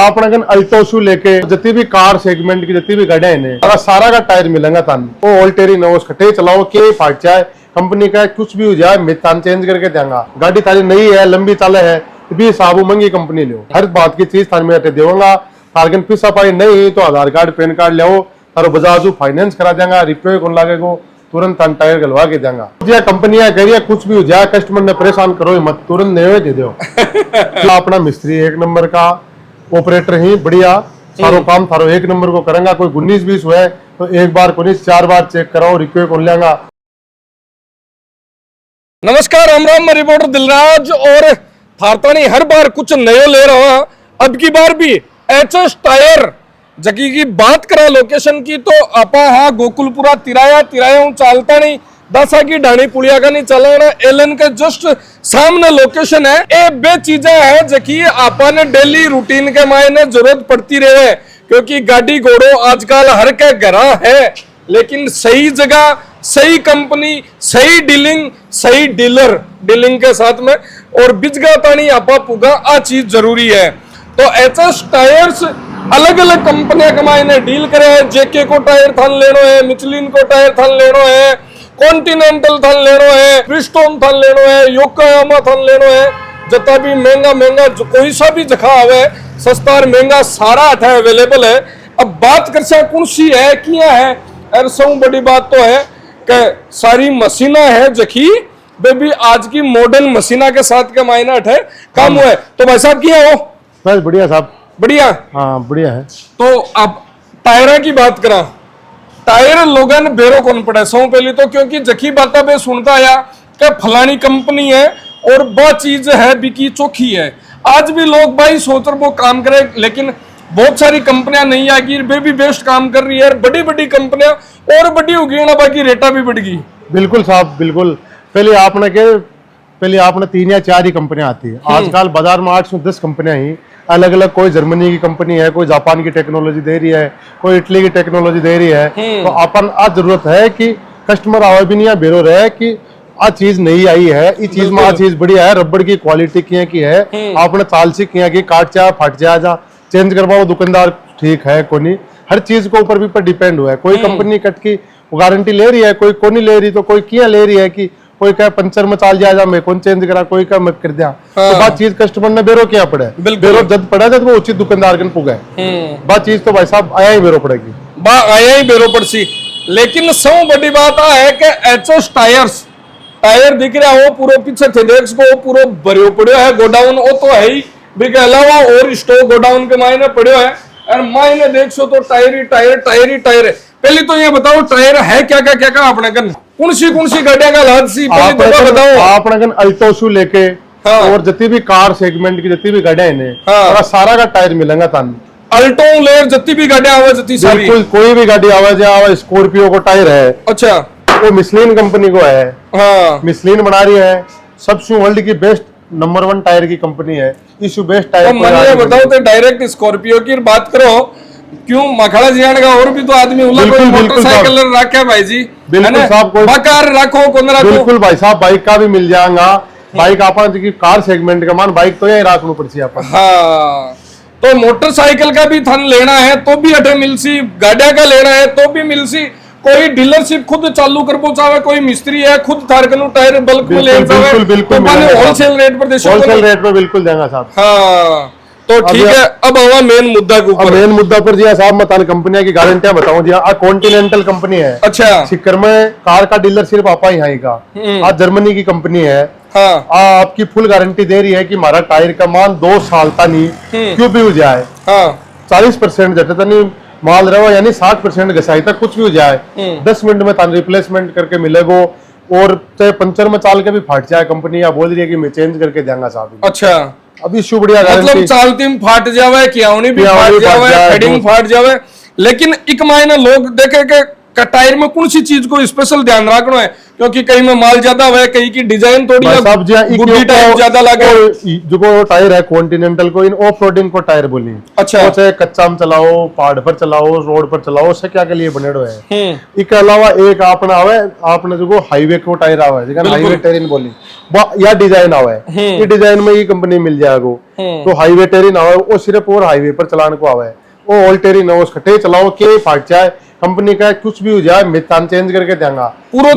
आपन अल्टो शू लेके जितनी भी कार सेगमेंट की जितनी भी गाड़ियां हैं सारा का टायर मिलेगा तन वो ऑल्टेरी नोस खटे चलाओ के फाट जाए कंपनी का कुछ भी हो जाए मैं तन चेंज करके देंगा। गाड़ी तारी नई है लंबी चाले है भी साबू मंगी कंपनी लो हर बात की चीज थान में देगा। तारगन पिसा पाई नहीं तो आधार कार्ड पैन कार्ड ले तारो बजाज फाइनेंस करा देंगा रिपेयर कौन लागेगा तुरंत तन टायर गलवा के देंगा। या कंपनियां कह रही है कुछ भी हो जाए कस्टमर ने परेशान करो मत तुरंत नए दे दो। अपना मिस्त्री एक नंबर का ऑपरेटर ही बढ़िया सारो काम थारो एक नंबर को करेंगे। कोई 19-20 हुआ तो एक बार को 4 बार चेक कराओ रिक्वेस्ट कौन लेगा। नमस्कार राम राम मैं रिपोर्टर दिलराज और थारतानी हर बार कुछ नयो ले रहा हूं। अब की बार भी एचएस टायर जकी की बात करा लोकेशन की तो आपा हाँ गोकुलपुरा तिराया चालता नहीं दसा की ढाणी पुलिया का नहीं चला एलन के जस्ट सामने लोकेशन है। ये बे चीजें है जकी आपा ने डेली रूटीन के मायने जरूरत पड़ती रहे क्योंकि गाड़ी घोड़ो आजकल हर के घरा है लेकिन सही जगह सही कंपनी सही डीलिंग सही डीलिंग के साथ में और बिजगा तानी आपा पुगा आ चीज जरूरी है। तो एचएस टायर्स अलग अलग कंपनियां कमाई डील करे है। जेके को टायर थान लेनो है, मिचलिन को टायर थान लेनो है, कॉन्टिनेंटल थान लेनो है, ब्रिजस्टोन थान लेनो है, योकोहामा थान लेनो है। जता भी महंगा जो कोई सा भी जखा आवे सस्ता और महंगा सारा अठा अवेलेबल है। अब बात कर सा कौन सी है किया है और सब बड़ी बात तो है कि सारी मशीना है जखी बेबी आज की मॉडर्न मशीना के साथ के मायना अठे काम हुआ है। तो भाई साहब किया हो बस बढ़िया साहब बढ़िया हाँ बढ़िया है। तो अब टायरा की बात करा टायर लोगन बेरो कौन पड़े सौ पहली तो क्योंकि जखी बाता पे सुनता आया कि फलानी कंपनी है और वह चीज है बिकी चौखी है। आज भी लोग भाई सोच रहे वो काम करे लेकिन बहुत सारी कंपनियां नहीं आएगी वे भी बेस्ट काम कर रही है। बड़ी बड़ी कंपनियां और बड़ी होगी ना बाकी रेटा भी बढ़ गई। बिल्कुल साहब बिल्कुल। पहले आपने 3 या 4 ही कंपनियां आती है। आजकल बाजार में 8 से 10 कंपनियां ही अलग अलग कोई जर्मनी की कंपनी है, कोई जापान की टेक्नोलॉजी दे रही है, कोई इटली की टेक्नोलॉजी दे रही है। तो अपन आज जरूरत है कि कस्टमर आवे भी नहीं बेरो रहे कि आ चीज नहीं आई है ये चीज में आ चीज बढ़िया है रबड़ की क्वालिटी की है आपने चाल सी की काट जा फट जा चेंज करवाओ दुकानदार ठीक है कोनी हर चीज को ऊपर भी पर डिपेंड हुआ है। कोई कंपनी कट की गारंटी ले रही है कोई कोनी ले रही तो कोई किया ले रही है कि कोई क्या पंचर में चाल जाए मैं कौन चेंज करा कोई क्या मत कर दिया। तो बात चीज कस्टमर ने बेरो क्या पड़े बेरो जब पड़ा जब वो उचित दुकानदार के पुगे बात चीज तो भाई साहब आया ही बेरो पड़ेगी आया ही बेरो पड़सी। लेकिन सब बड़ी बात है कि एचएस टायर दिख रहा हो पूरा पीछे थेडेक्स को पूरा भरियो पड़ो है गोडाउन वो तो है ही के अलावा और स्टॉक गोडाउन के मायने पड़ो है और मायने देख सो तो टायर है। पहले तो ये बताओ टायर है क्या अपने कन कौन सी गाड़ियां का लाद सी पहले तो बताओ। आपने कन अल्टो शू लेके और जितनी भी कार सेगमेंट की जितनी भी गाड़ियां हैं सारा का टायर मिलेगा तन अल्टो लेर जितनी भी गाड़ियां आवे जितनी सारी कोई भी गाड़ी आवे स्कॉर्पियो को टायर है। अच्छा वो मिशलिन कंपनी को है। हाँ मिशलिन बना रही है सबसे वर्ल्ड की बेस्ट नंबर 1 टायर की कंपनी है इशू बेस्ट टायर। तो मैंने बताओ तो डायरेक्ट स्कॉर्पियो की बात करो क्यों मखड़ा जियान का और भी तो आदमी मोटरसाइकिल रखे भाई जी बिल्कुल साहब कार रखो कौन रखो बिल्कुल भाई साहब बाइक का भी मिल जाएगा बाइक अपन कार सेगमेंट का मान बाइक तो यही रखना पड़ती है। हाँ तो मोटरसाइकिल का भी थन लेना है तो भी अठे मिलसी गाड़िया का लेना है तो भी मिलसी कोई डीलरशिप खुद चालू कर पहुंचावे कोई मिस्त्री है खुद थारकनु टायर बल्क में ले जावे बिल्कुल होलसेल रेट पर देशो होलसेल रेट पर बिल्कुल देंगे साहब। हाँ तो ठीक है अब हवा मेन मुद्दा के ऊपर मेन मुद्दा पर जी साहब मैं तान कंपनियां की गारंटियां बताऊं जी आ कॉन्टिनेंटल कंपनी है। अच्छा सिक्कर में कार का डीलर सिर्फ आपा यहाँ का आज जर्मनी की कंपनी है। हाँ आपकी फुल गारंटी दे रही है कि हमारा टायर का मान 2 साल तक नहीं क्यों भी हो जाए 40% जटे नहीं माल रहो यानी 60% घसाई तक कुछ भी हो जाए 10 मिनट में तान रिप्लेसमेंट करके मिलेगो और चाहे पंचर में चाल के भी फाट जाए कंपनी या बोल रही है कि मैं चेंज करके देंगे साहब। अच्छा अभी बढ़िया मतलब चालती में फाट जावे खियावनी भी फाट जावे हेडिंग फाट जावे लेकिन एक मायने लोग देखे के का टायर में कौन सी चीज को स्पेशल ध्यान रखना है, क्योंकि कहीं में माल ज्यादा हुआ है, कहीं की डिजाइन थोड़ी सब गुड्डी टाइप ज्यादा लगे। जो को टायर है कॉन्टिनेंटल को इन ऑफ रोडिंग को टायर बोली। अच्छा, तो चाहे कच्चा में चलाओ, पहाड़ पर चलाओ, रोड पर चलाओ, से क्या के लिए बनेडो है। इसके अलावा एक आपने आवे, आपने जो हाईवे को टायर आवे, जिसका हाईवे टेरिन बोली, या डिजाइन आवे, ये डिजाइन में ये कंपनी मिल जाएगा। तो हाईवे टेरिन आवे, वो सिर्फ और हाईवे पर चलाने को आवे। वो ऑल टेरिन है, उसके चलाओ के फाट जाए, कंपनी का कुछ भी हो जाए, मितान चेंज करके देंगा, पूरा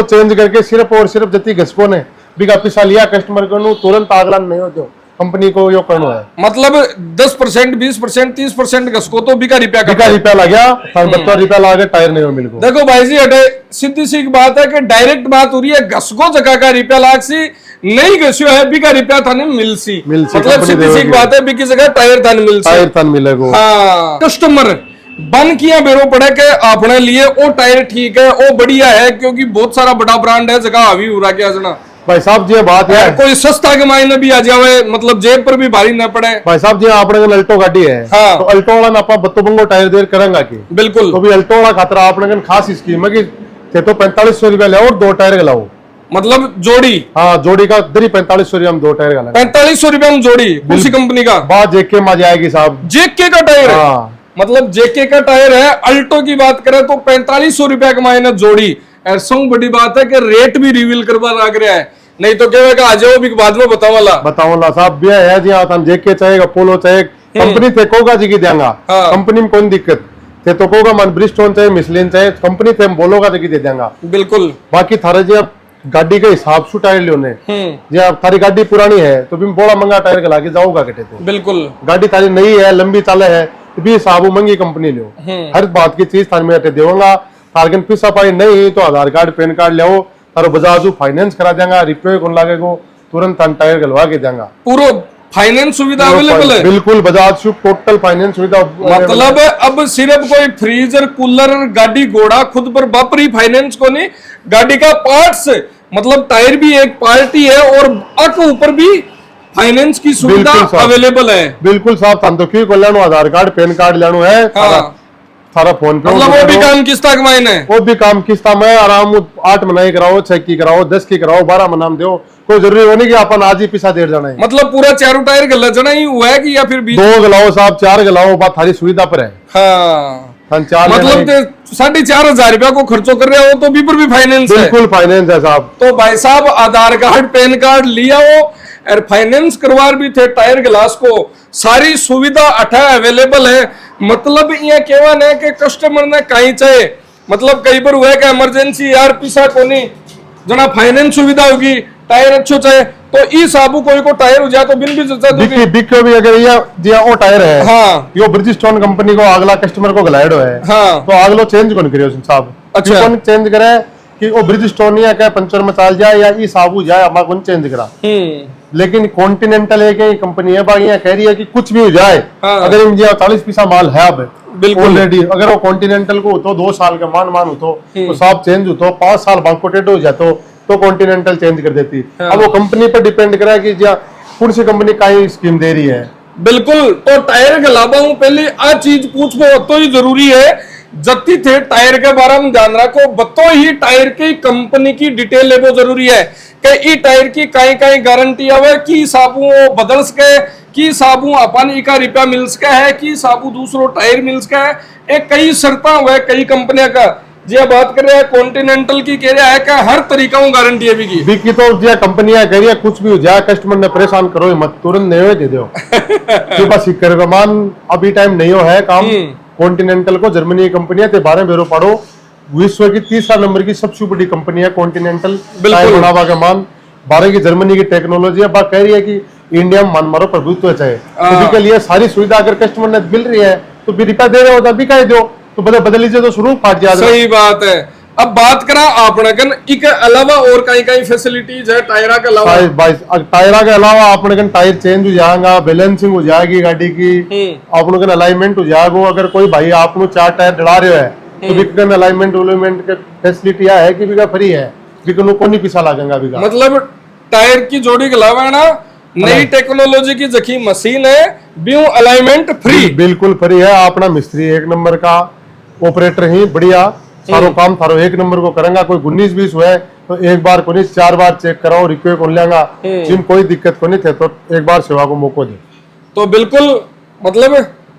चेंज करके सिर्फ और सिर्फ जति घसको ने बिगा पिसा लिया कस्टमर को तुरंत आगलान नहीं होते, कंपनी को यो करना है। मतलब 10%, 20%, 30% घसको तो बिका रुपया लग गया, 72 लगा के टायर नहीं हो मिल को। देखो भाई जी, अटे सीधी सी बात है कि डायरेक्ट बात हो रही है, घसको जगह का रुपया लाग सी नहीं घस्यो है, बिका रुपया थाने मिल सी, मतलब सीधी सी बात है, बिकी जगह टायर थाने मिल सी, टायर थाने मिलेगा। हाँ, कस्टमर बन किया बेरो पड़े के अपने लिए वो टायर ठीक है, वो बढ़िया है, क्योंकि बहुत सारा बड़ा ब्रांड है, जगह अभी उड़ा के आजना भाई साहब जी बात है, कोई सस्ता के मायने भी आ जावे, मतलब जेब पर भी भारी न पड़े। भाई साहब जी आपने अल्टो गाड़ी है, हाँ, तो अल्टो वाला आप बत्तो बंगो टायर देर करेंगे की बिल्कुल। तो भी अल्टो वाला खातरा आपने खास स्कीम है कि तो 4500 रुपया ले और 2 टायर गलाओ, मतलब जोड़ी। हाँ, जोड़ी का 4500 रुपया में 2 टायर गला, 4500 रुपया में जोड़ी, उसी कंपनी का बात जेके में जाएगी साहब, जेके का टायर है, मतलब जेके का टायर है। अल्टो की बात करें तो 4500 रुपया का मायने जोड़ी। ऐसा बड़ी बात है कि रेट भी रिवील करवा लग रहा है, नहीं तो क्या आ जाओ भी बाद में बताओ साहब भी है जी, आप जेके चाहेगा, पोलो चाहे, कंपनी थे कोगा जी की देंगा, कंपनी में कोई दिक्कत थे तो कोगा मन ब्रिजस्टोन चाहे, मिशलिन चाहे, कंपनी थे बोलोगा जी दे देंगा, बिल्कुल। बाकी थारे जी आप गाड़ी के हिसाब से टायर लियोने, जी आप थारी गाड़ी पुरानी है तो भी बड़ा महंगा टायर गला के जाओगा कटे, तो बिल्कुल गाड़ी थारी नई है, लंबी चाले है तो भी हिसाब महंगी कंपनी लियो, हर बात की चीज थारे में देगा। तारगन पिसा पाई नहीं तो आधार कार्ड पैन कार्ड ले तारो बजाज फाइनेंस करा देंगा, रिपेयर कौन लागेगा, तुरंत टायर गलवा के देंगा, पूरा फाइनेंस सुविधा अवेलेबल है, बिल्कुल बजाज से टोटल फाइनेंस सुविधा। मतलब अब सिर्फ कोई फ्रीजर, कूलर, गाड़ी घोड़ा खुद पर बापरी फाइनेंस को नहीं, गाड़ी का पार्ट्स, मतलब टायर भी एक पार्ट ही है, और अक ऊपर भी फाइनेंस की सुविधा अवेलेबल है। बिल्कुल साहब, तन तो क्यों लेनो, आधार कार्ड पैन कार्ड लेनो है, सारा फोन पे, मतलब वो भी काम किस्ता के मायने, वो भी काम किस्ता में आराम 8 महीने कराओ, 6 की कराओ, 10 की कराओ, 12 महीना में दो, कोई जरूरी होने की अपन आज ही पिसा देर जाना है, मतलब पूरा 4 टायर गला जाना ही हुआ है कि या फिर 2 गलाओ साहब, 4 गलाओ, बात थारी सुविधा पर है। हाँ, मतलब 4,500 रुपया को खर्चो कर रहे हो तो भी पर भी फाइनेंस है, बिल्कुल फाइनेंस है साहब। तो भाई साहब आधार कार्ड पैन कार्ड लिया हो और फाइनेंस करवार भी थे, टायर ग्लास को सारी सुविधा अठा अवेलेबल है। मतलब ये कहना है कि कस्टमर ने कहीं चाहे, मतलब कई बार हुआ है कि इमरजेंसी यार पिसा को नहीं जना फाइनेंस सुविधा होगी, टायर अच्छो चाहे तो ई साबू कोई को टायर हो जाए तो बिन भी बिक भी अगर ये वो टायर है, हाँ, यो ब्रिजस्टोन कंपनी को अगला कस्टमर को गलाइडो है, हाँ, तो अगलो चेंज कौन करियो साहब, अच्छा कौन चेंज करे कि वो ब्रिजस्टोन या क्या पंचर में चाल जाए या ई साबू जाए, हमारा कौन चेंज करा। लेकिन कॉन्टिनेंटल एक ही है बाकी कह रही है कि कुछ भी हो जाए, हाँ, अगर 40 पैसा माल है अब ऑलरेडी, अगर वो कॉन्टिनेंटल को तो 2 साल का मान हो तो सब चेंज हो तो 5 साल बांकोटेड हो जाए तो कॉन्टिनेंटल चेंज कर देती। हाँ। अब वो कंपनी पर डिपेंड करा कि कौन सी कंपनी का स्कीम दे रही है। बिल्कुल, तो टायर के अलावा पहले आ चीज पूछो तो ही जरूरी है, जति थे टायर के बारे में ध्यान रखो, बतो ही टायर की कंपनी की डिटेल ले वो जरूरी है कि ई टायर की कई गारंटी आवे कि साबू बदल सके, कि साबू अपन इका रुपया मिल सके है, कि साबू दूसरो टायर मिल सके है, एक कई शर्ता हुआ कई कंपनियां का। जी बात कर रहे हैं कॉन्टिनेंटल की, कह रहा है कि हर तरीका गारंटी है बिकी तो जी कंपनियां कह रही है कुछ भी हो जाए कस्टमर ने परेशान करो मत, तुरंत नहीं दे दो बस मान अभी टाइम नहीं हो है काम। कॉन्टिनेंटल को जर्मनी की कंपनियां थे 12 बेरो पढ़ो, विश्व की 3 नंबर की सबसे बड़ी कंपनी है कॉन्टिनेंटल, बढ़ावा का मान 12 की जर्मनी की टेक्नोलॉजी है। बात कह रही है कि इंडिया में मन मारो प्रभुत्व चाहे तो के लिए सारी सुविधा अगर कस्टमर ने मिल रही है तो भी रिपा दे रहे हो तभी कह दो तो बदल लीजिए तो शुरू फाट जाए। सही बात है। अब बात करा आपने कन इके अलावा और कई फैसिलिटीज है टायरा के अलावा? टायरा के अलावा आपने कन टायर चेंज हो जाएगा, बैलेंसिंग हो जाएगी गाड़ी की, आपने कन अलाइनमेंट हो जाएगा। अगर कोई भाई आपको 4 टायर डला रहे है तो बिकन अलाइनमेंट उलाइनमेंट के फैसिलिटी है कि बिका फ्री है, बिकन को नहीं पिसा लगेगा बिका। मतलब टायर की जोड़ी के अलावा ना नई टेक्नोलॉजी की जखी मशीन है, ब्यू अलाइनमेंट फ्री, बिल्कुल फ्री है। अपना मिस्त्री 1 नंबर का ऑपरेटर ही बढ़िया सारो काम थारो एक नंबर को करेंगा। कोई 19-20 हुआ है तो एक बार को नहीं 4 बार चेक कराओ, रिक्वे को लेंगा, जिन कोई दिक्कत को नहीं थे तो एक बार सेवा को मौका दे। तो बिल्कुल मतलब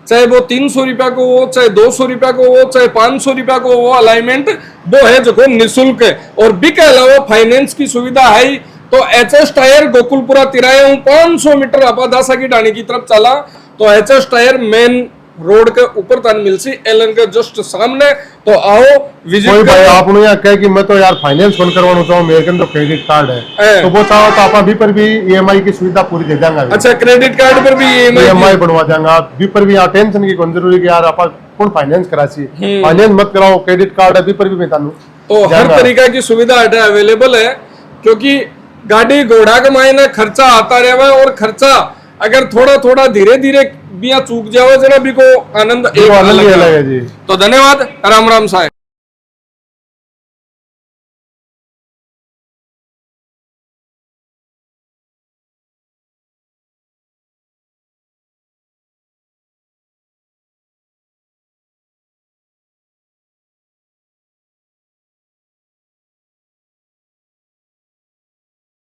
चाहे वो 300 रुपया को हो, चाहे 200 रुपया को हो, चाहे 500 रुपया को हो, अलाइनमेंट वो है जो निःशुल्क है। और बी के अलावा फाइनेंस की सुविधा है। तो एचएस टायर गोकुलपुरा तिराया हूँ 500 मीटर अपादासा की डाणी की तरफ चला तो एचएस टायर मेन रोड के ऊपर तन मिलसी एलन के जस्ट सामने। तो आओ विजिट कोई भाई आप यहाँ कहे कि मैं तो यार फाइनेंस फोन करवाना चाहूँ, मेरे के तो क्रेडिट कार्ड है तो वो चाहो तो आप अभी पर भी ईएमआई की सुविधा पूरी दे देंगे। अच्छा, क्रेडिट कार्ड पर भी ईएमआई बनवा देंगे अभी पर भी। यहाँ टेंशन की कौन जरूरी कि यार आप कौन फाइनेंस कराची, फाइनेंस मत कराओ, क्रेडिट कार्ड अभी पर भी मैं तानू। तो हर तरीका की सुविधा अवेलेबल है, क्योंकि गाड़ी घोड़ा के मायने खर्चा आता रहे और खर्चा अगर थोड़ा थोड़ा धीरे धीरे बिया चूक जाओ जरा भी को आनंद एक अलग है जी। तो धन्यवाद, राम राम साहब।